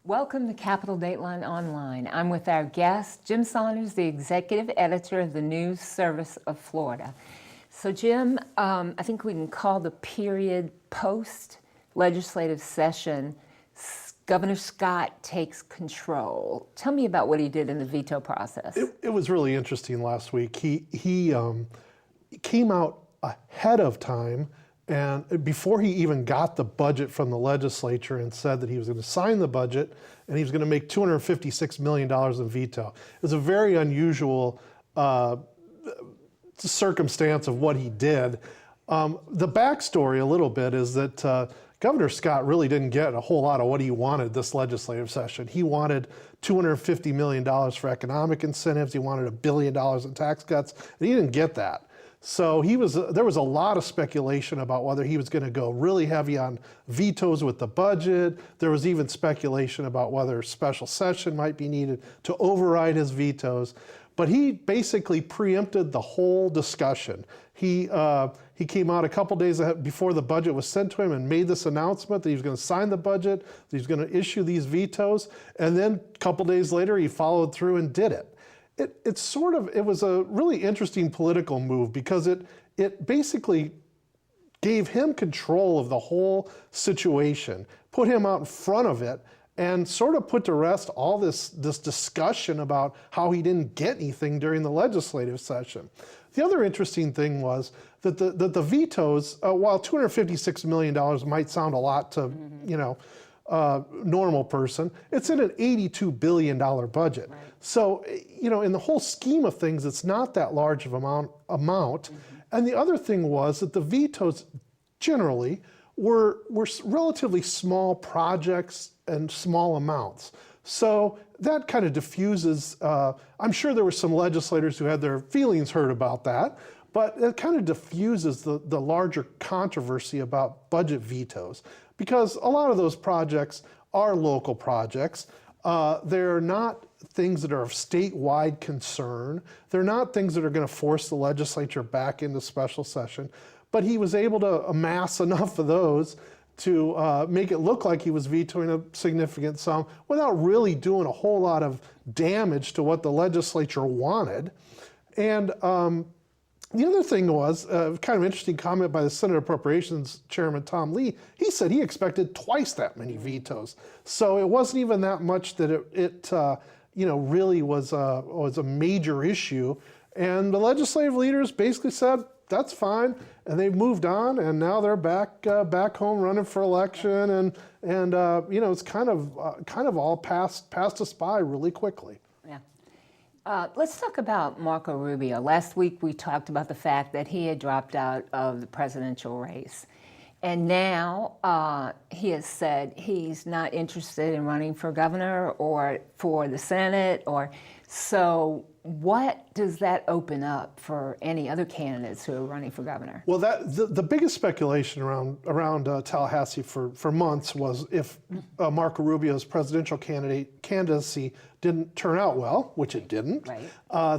Welcome to Capitol Dateline Online. I'm with our guest, Jim Saunders, the executive editor of the News Service of Florida. So Jim, I think we can call the period post-legislative session, Governor Scott takes control. Tell me about what he did in the veto process. It was really interesting last week. He came out ahead of time, and before he even got the budget from the legislature, and said that he was going to sign the budget and he was going to make $256 million in veto. It was a very unusual circumstance of what he did. The backstory a little bit is that Governor Scott really didn't get a whole lot of what he wanted this legislative session. He wanted $250 million for economic incentives. He wanted $1 billion in tax cuts, and he didn't get that. So there was a lot of speculation about whether he was going to go really heavy on vetoes with the budget. There was even speculation about whether a special session might be needed to override his vetoes. But he basically preempted the whole discussion. He came out a couple days before the budget was sent to him and made this announcement that he was going to sign the budget, that he was going to issue these vetoes, and then a couple days later he followed through and did it. It was a really interesting political move because it basically gave him control of the whole situation, put him out in front of it, and sort of put to rest all this discussion about how he didn't get anything during the legislative session. The other interesting thing was that the vetoes, while $256 million might sound a lot to, normal person, it's in an $82 billion budget. Right. So, in the whole scheme of things, it's not that large of amount. Mm-hmm. And the other thing was that the vetoes generally were relatively small projects and small amounts. So that kind of diffuses, I'm sure there were some legislators who had their feelings hurt about that, but it kind of diffuses the larger controversy about budget vetoes, because a lot of those projects are local projects. They're not things that are of statewide concern. They're not things that are going to force the legislature back into special session. But he was able to amass enough of those to make it look like he was vetoing a significant sum without really doing a whole lot of damage to what the legislature wanted. And the other thing was kind of interesting comment by the Senate Appropriations Chairman Tom Lee. He said he expected twice that many vetoes. So it wasn't even that much that it really was a major issue. And the legislative leaders basically said, that's fine, and they've moved on, and now they're back home running for election, and it's kind of all passed us by really quickly. Yeah. Let's talk about Marco Rubio. Last week we talked about the fact that he had dropped out of the presidential race, and now he has said he's not interested in running for governor or for the Senate, so. What does that open up for any other candidates who are running for governor? Well, the biggest speculation around Tallahassee for months was if Marco Rubio's presidential candidacy didn't turn out well, which it didn't, right.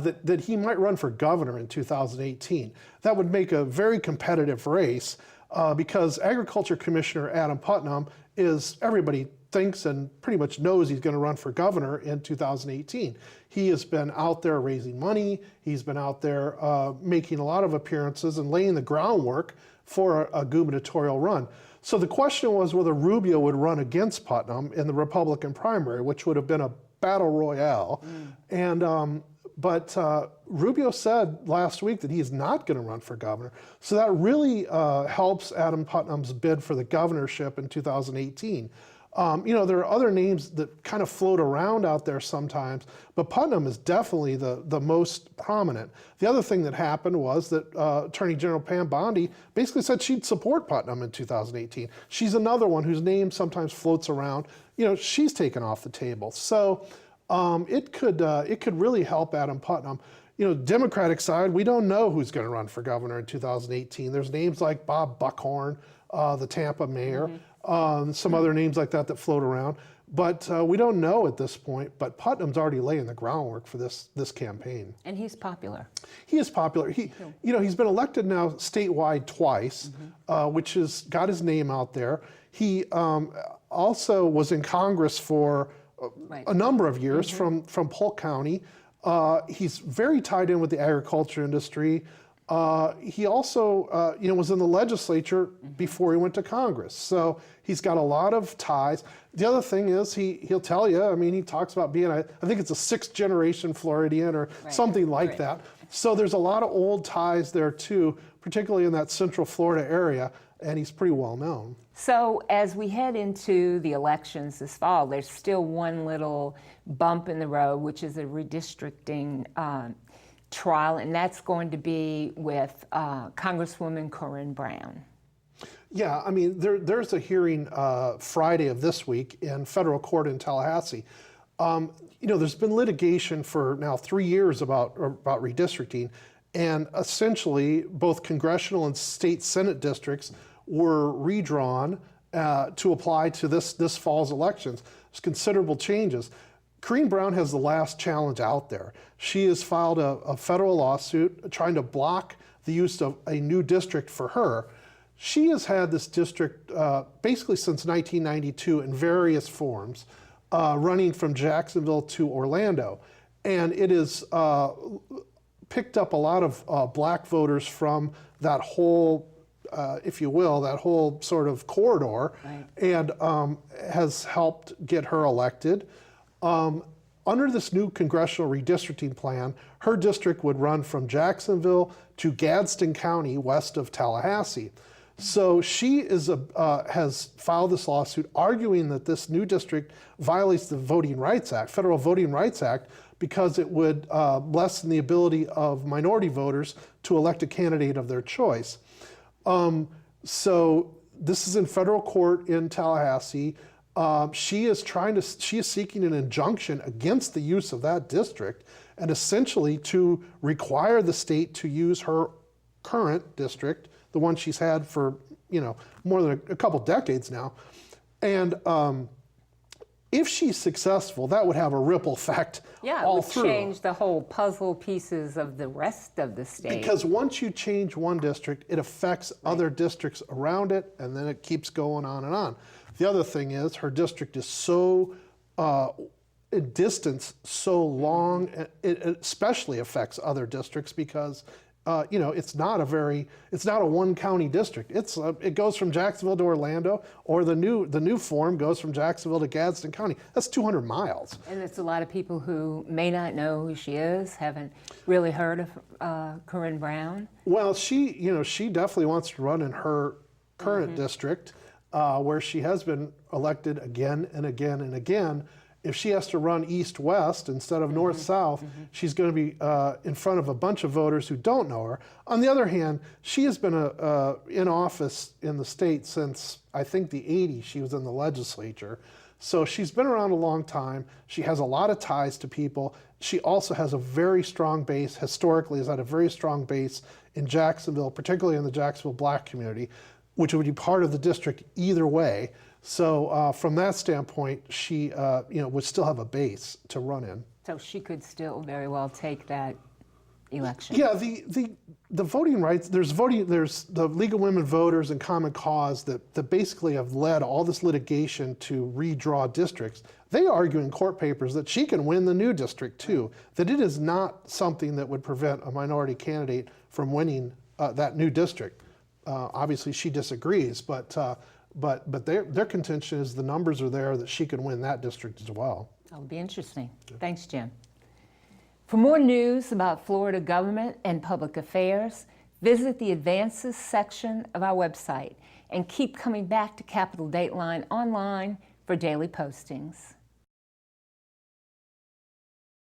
that he might run for governor in 2018. That would make a very competitive race because Agriculture Commissioner Adam Putnam everybody thinks and pretty much knows he's going to run for governor in 2018. He has been out there raising money. He's been out there making a lot of appearances and laying the groundwork for a gubernatorial run. So the question was whether Rubio would run against Putnam in the Republican primary, which would have been a battle royale. And but Rubio said last week that he is not going to run for governor. So that really helps Adam Putnam's bid for the governorship in 2018. There are other names that kind of float around out there sometimes, but Putnam is definitely the most prominent. The other thing that happened was that Attorney General Pam Bondi basically said she'd support Putnam in 2018. She's another one whose name sometimes floats around. She's taken off the table. So it could really help Adam Putnam. Democratic side, we don't know who's going to run for governor in 2018. There's names like Bob Buckhorn, the Tampa mayor. Mm-hmm. Some other names like that float around. But we don't know at this point, but Putnam's already laying the groundwork for this campaign. And he's popular. He is popular. He's been elected now statewide twice, which has got his name out there. He, also was in Congress for Right. a number of years from Polk County. He's very tied in with the agriculture industry. He also, was in the legislature before he went to Congress. So he's got a lot of ties. The other thing is he'll tell you, I mean, he talks about being, I think it's a 6th generation Floridian or something like that. So there's a lot of old ties there too, particularly in that Central Florida area, and he's pretty well known. So as we head into the elections this fall, there's still one little bump in the road, which is a redistricting trial, and that's going to be with Congresswoman Corinne Brown. Yeah, I mean, there's a hearing Friday of this week in federal court in Tallahassee. There's been litigation for now 3 years about redistricting, and essentially both congressional and state Senate districts were redrawn to apply to this fall's elections. There's considerable changes. Corinne Brown has the last challenge out there. She has filed a federal lawsuit trying to block the use of a new district for her. She has had this district basically since 1992 in various forms, running from Jacksonville to Orlando. And it has picked up a lot of black voters from that whole, if you will, that whole sort of corridor, and has helped get her elected. Under this new congressional redistricting plan, her district would run from Jacksonville to Gadsden County, west of Tallahassee. So she has filed this lawsuit arguing that this new district violates the Voting Rights Act, Federal Voting Rights Act, because it would lessen the ability of minority voters to elect a candidate of their choice. So this is in federal court in Tallahassee. She is seeking an injunction against the use of that district, and essentially to require the state to use her current district, the one she's had for more than a couple decades now. And if she's successful, that would have a ripple effect all through. Yeah, it would change the whole puzzle pieces of the rest of the state. Because once you change one district, it affects other districts around it, and then it keeps going on and on. The other thing is her district is so in distance so long, it especially affects other districts because it's not a one county district. It goes from Jacksonville to Orlando, or the new form goes from Jacksonville to Gadsden County. That's 200 miles. And it's a lot of people who may not know who she is, haven't really heard of Corinne Brown. Well, she definitely wants to run in her current district, where she has been elected again and again and again. If she has to run east-west instead of north-south, she's going to be in front of a bunch of voters who don't know her. On the other hand, she has been in office in the state since, I think, the 80s. She was in the legislature. So she's been around a long time. She has a lot of ties to people. She also has a very strong base, historically has had a very strong base in Jacksonville, particularly in the Jacksonville Black community, which would be part of the district either way. So from that standpoint, she would still have a base to run in. So she could still very well take that election. Yeah, the voting rights. There's the League of Women Voters and Common Cause that basically have led all this litigation to redraw districts. They argue in court papers that she can win the new district too. That it is not something that would prevent a minority candidate from winning that new district. Obviously, she disagrees, but their contention is the numbers are there that she can win that district as well. That'll be interesting. Thanks, Jim. For more news about Florida government and public affairs, visit the Advances section of our website and keep coming back to Capitol Dateline online for daily postings.